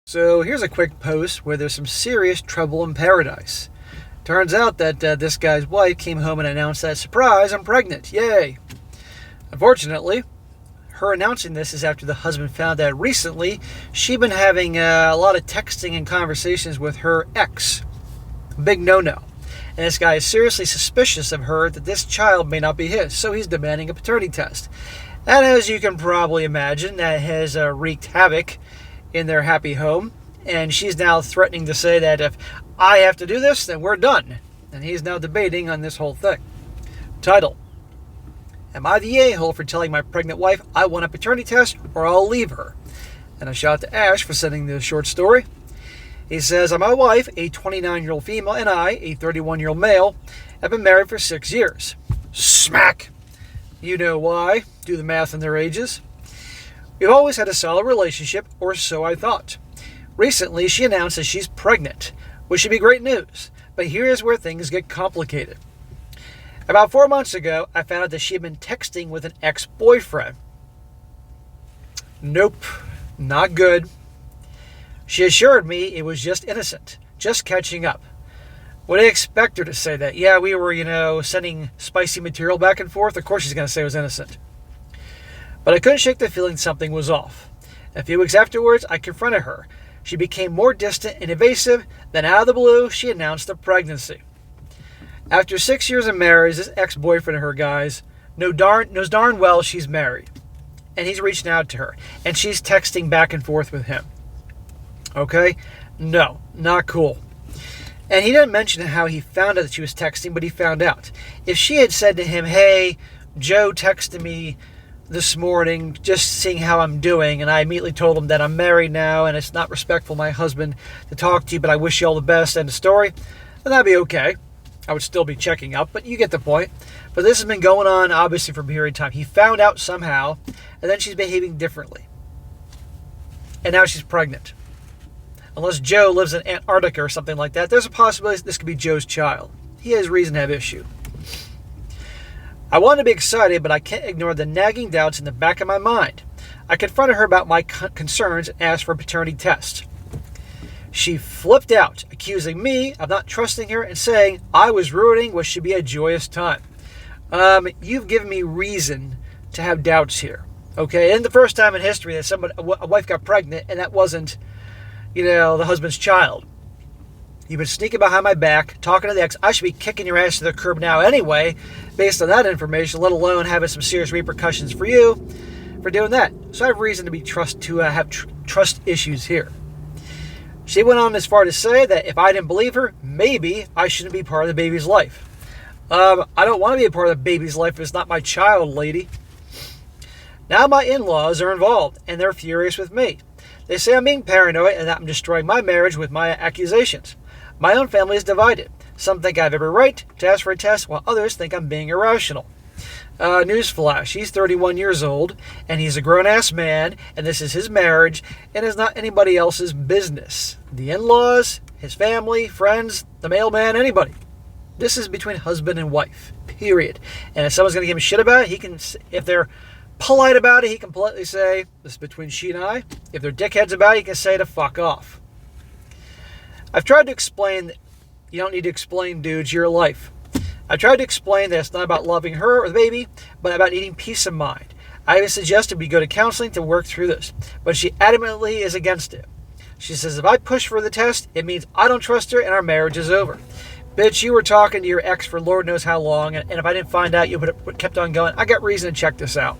So here's a quick post where there's some serious trouble in paradise. Turns out that this guy's wife came home and announced that, surprise, I'm pregnant. Yay. Unfortunately, her announcing this is after the husband found that recently she'd been having a lot of texting and conversations with her ex. Big no-no. And this guy is seriously suspicious of her that this child may not be his, so he's demanding a paternity test. And as you can probably imagine, that has wreaked havoc in their happy home, and she's now threatening to say that if I have to do this, then we're done. And he's now debating on this whole thing. Title: Am I the a-hole for telling my pregnant wife I want a paternity test, or I'll leave her? And a shout out to Ash for sending this short story. He says, my wife, a 29-year-old female, and I, a 31-year-old male, have been married for 6 years. Smack! You know why. Do the math on their ages. We've always had a solid relationship, or so I thought. Recently, she announced that she's pregnant, which should be great news. But here's where things get complicated. About 4 months ago, I found out that she had been texting with an ex-boyfriend. Nope, not good. She assured me it was just innocent, just catching up. Would I expect her to say that? Yeah, we were, sending spicy material back and forth. Of course she's going to say it was innocent. But I couldn't shake the feeling something was off. A few weeks afterwards, I confronted her. She became more distant and evasive. Then out of the blue, she announced a pregnancy. After 6 years of marriage, this ex-boyfriend of her, guys, knows darn well she's married. And he's reaching out to her. And she's texting back and forth with him. Okay? No, not cool. And he didn't mention how he found out that she was texting, but he found out. If she had said to him, hey, Joe texted me this morning just seeing how I'm doing, and I immediately told him that I'm married now and it's not respectful of my husband to talk to you, but I wish you all the best, end of story, then that'd be okay. I would still be checking up, but you get the point. But this has been going on obviously for a period of time. He found out somehow, and then she's behaving differently. And now she's pregnant. Unless Joe lives in Antarctica or something like that, there's a possibility this could be Joe's child. He has reason to have issue. I want to be excited, but I can't ignore the nagging doubts in the back of my mind. I confronted her about my concerns and asked for a paternity test. She flipped out, accusing me of not trusting her and saying I was ruining what should be a joyous time. You've given me reason to have doubts here. Okay, and the first time in history that a wife got pregnant and that wasn't, the husband's child. You've been sneaking behind my back, talking to the ex. I should be kicking your ass to the curb now anyway, based on that information, let alone having some serious repercussions for you for doing that. So I have reason to be have trust issues here. She went on as far to say that if I didn't believe her, maybe I shouldn't be part of the baby's life. I don't want to be a part of the baby's life if it's not my child, lady. Now my in-laws are involved, and they're furious with me. They say I'm being paranoid and that I'm destroying my marriage with my accusations. My own family is divided. Some think I have every right to ask for a test, while others think I'm being irrational. Newsflash, he's 31 years old, and he's a grown-ass man, and this is his marriage, and it's not anybody else's business. The in-laws, his family, friends, the mailman, anybody. This is between husband and wife, period. And if someone's going to give him shit about it, if they're polite about it, he can politely say, this is between she and I. If they're dickheads about it, he can say to fuck off. I've tried to explain that you don't need to explain, dudes, your life. I've tried to explain that it's not about loving her or the baby, but about needing peace of mind. I even suggested we go to counseling to work through this, but she adamantly is against it. She says if I push for the test, it means I don't trust her and our marriage is over. Bitch, you were talking to your ex for Lord knows how long, and if I didn't find out, you would have kept on going. I got reason to check this out.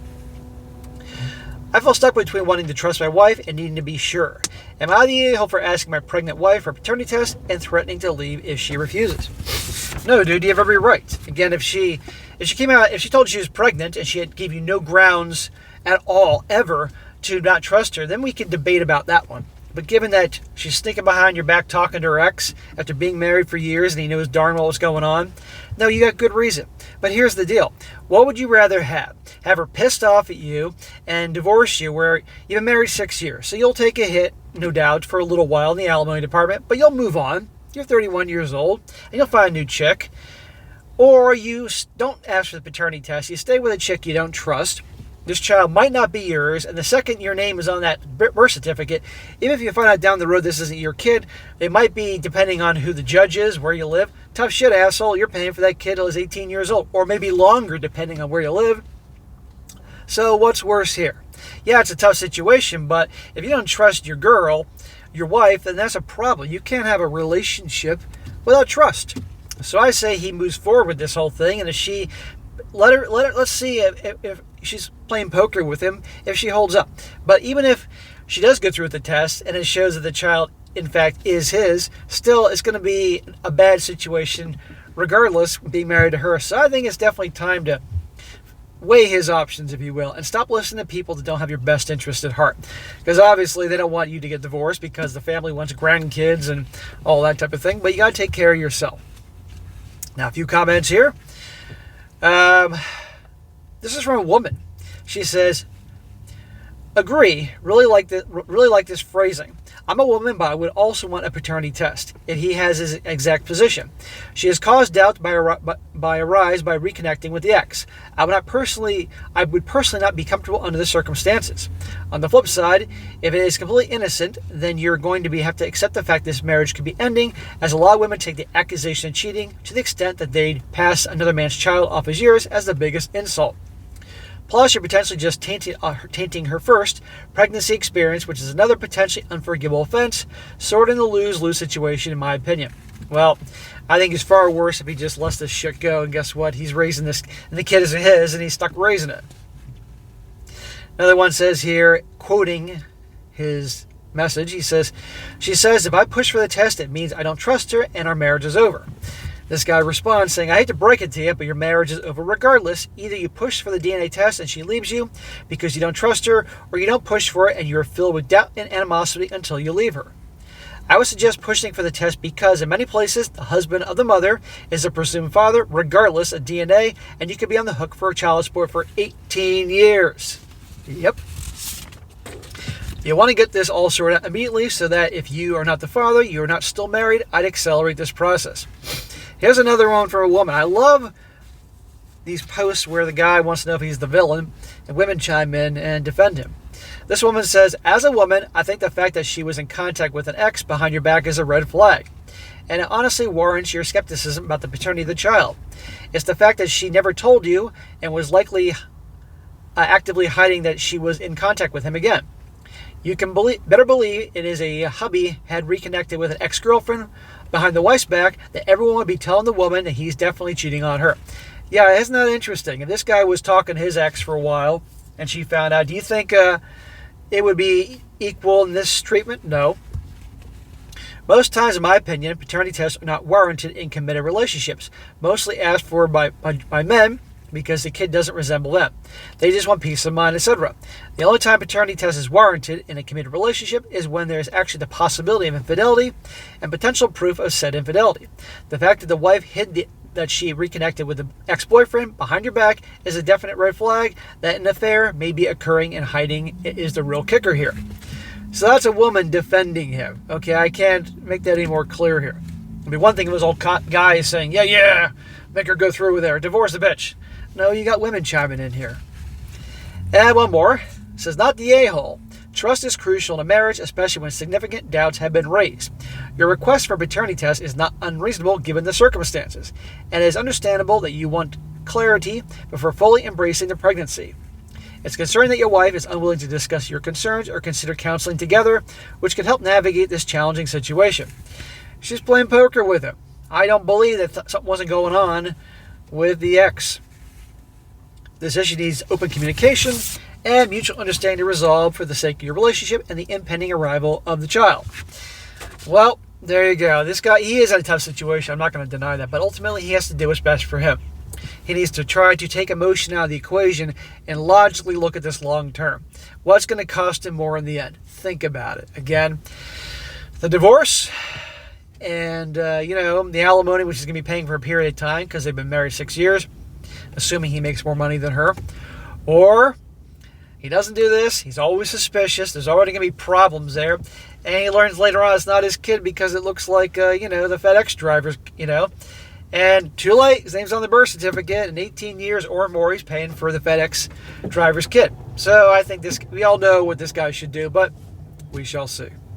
I feel stuck between wanting to trust my wife and needing to be sure. Am I the a-hole for asking my pregnant wife for a paternity test and threatening to leave if she refuses? No, dude, you have every right. Again, if she told you she was pregnant and she gave you no grounds at all, ever, to not trust her, then we can debate about that one. But given that she's sneaking behind your back talking to her ex after being married for years and he knows darn well what's going on, no, you got good reason. But here's the deal. What would you rather have? Have her pissed off at you and divorce you where you've been married 6 years. So you'll take a hit, no doubt, for a little while in the alimony department, but you'll move on. You're 31 years old and you'll find a new chick. Or you don't ask for the paternity test. You stay with a chick you don't trust. this child might not be yours, and the second your name is on that birth certificate, even if you find out down the road this isn't your kid, it might be, depending on who the judge is, where you live. Tough shit, asshole. You're paying for that kid till he's 18 years old, or maybe longer, depending on where you live. So what's worse here? Yeah, it's a tough situation, but if you don't trust your girl, your wife, then that's a problem. You can't have a relationship without trust. So I say he moves forward with this whole thing, and if she let's see if she's playing poker with him, if she holds up. But even if she does go through with the test and it shows that the child in fact is his, still it's going to be a bad situation regardless being married to her. So I think it's definitely time to weigh his options, if you will, and stop listening to people that don't have your best interest at heart, because obviously they don't want you to get divorced because the family wants grandkids and all that type of thing, but you got to take care of yourself. Now, a few comments here. This is from a woman. She says, agree, really like this phrasing. I'm a woman, but I would also want a paternity test if he has his exact position. She has caused doubt by arise by reconnecting with the ex. I would personally not be comfortable under the circumstances. On the flip side, if it is completely innocent, then you're going to have to accept the fact this marriage could be ending, as a lot of women take the accusation of cheating to the extent that they'd pass another man's child off as yours as the biggest insult. Plus, you're potentially just tainting her first pregnancy experience, which is another potentially unforgivable offense, sort of in the lose-lose situation, in my opinion. Well, I think it's far worse if he just lets this shit go, and guess what? He's raising this, and the kid isn't his, and he's stuck raising it. Another one says here, quoting his message, she says, if I push for the test, it means I don't trust her, and our marriage is over. This guy responds saying, I hate to break it to you, but your marriage is over regardless. Either you push for the DNA test and she leaves you because you don't trust her, or you don't push for it and you're filled with doubt and animosity until you leave her. I would suggest pushing for the test because in many places, the husband of the mother is a presumed father, regardless of DNA, and you could be on the hook for child support for 18 years. Yep. You want to get this all sorted out immediately so that if you are not the father, you are not still married, I'd accelerate this process. Here's another one for a woman. I love these posts where the guy wants to know if he's the villain, and women chime in and defend him. This woman says, as a woman, I think the fact that she was in contact with an ex behind your back is a red flag, and it honestly warrants your skepticism about the paternity of the child. It's the fact that she never told you and was likely actively hiding that she was in contact with him again. You can better believe it is a hubby had reconnected with an ex-girlfriend behind the wife's back that everyone would be telling the woman that he's definitely cheating on her. Yeah, isn't that interesting? And this guy was talking to his ex for a while, and she found out. Do you think it would be equal in this treatment? No. Most times, in my opinion, paternity tests are not warranted in committed relationships, mostly asked for by men because the kid doesn't resemble them. They just want peace of mind, etc. The only time paternity test is warranted in a committed relationship is when there is actually the possibility of infidelity and potential proof of said infidelity. The fact that the wife hid that she reconnected with the ex-boyfriend behind your back is a definite red flag that an affair may be occurring and hiding is the real kicker here. So that's a woman defending him. Okay, I can't make that any more clear here. I mean, one thing was old guys saying, yeah, make her go through with her, divorce the bitch. No, you got women chiming in here. And one more. It says, not the a-hole. Trust is crucial in a marriage, especially when significant doubts have been raised. Your request for a paternity test is not unreasonable given the circumstances, and it is understandable that you want clarity before fully embracing the pregnancy. It's concerning that your wife is unwilling to discuss your concerns or consider counseling together, which could help navigate this challenging situation. She's playing poker with him. I don't believe that something wasn't going on with the ex. This issue needs open communication and mutual understanding to resolve for the sake of your relationship and the impending arrival of the child. Well, there you go. This guy, he is in a tough situation. I'm not going to deny that. But ultimately, he has to do what's best for him. He needs to try to take emotion out of the equation and logically look at this long term. What's going to cost him more in the end? Think about it. Again, the divorce and, the alimony, which he's going to be paying for a period of time because they've been married 6 years, assuming he makes more money than her. Or he doesn't do this. He's always suspicious. There's already going to be problems there. And he learns later on it's not his kid because it looks like, the FedEx drivers, And too late, his name's on the birth certificate, and 18 years or more he's paying for the FedEx driver's kit. So I think we all know what this guy should do, but we shall see.